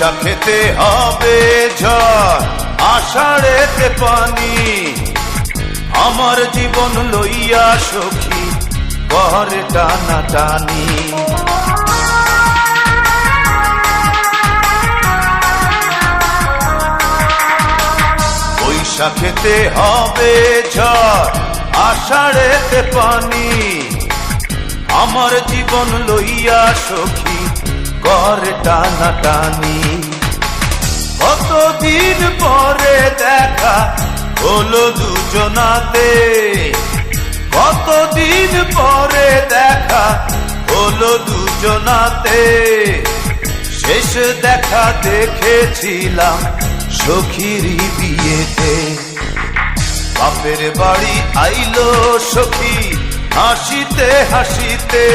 বৈশাখেতে হবে ঝড়, আষাঢ়েতে পানি, আমার জীবন লইয়া সখী করে টানাটানি। বৈশাখেতে হবে ঝড়, আষাঢ়েতে পানি, আমার জীবন লইয়া সখী করে টানাটানি। কতদিন পরে দেখা হলো দুজনাতে, কতদিন পরে দেখা হলো দুজনাতে, শেষ দেখা দেখেছিলাম সখীর বিয়েতে। বাপের বাড়ি আইলো সখী হাসিতে হাসিতে,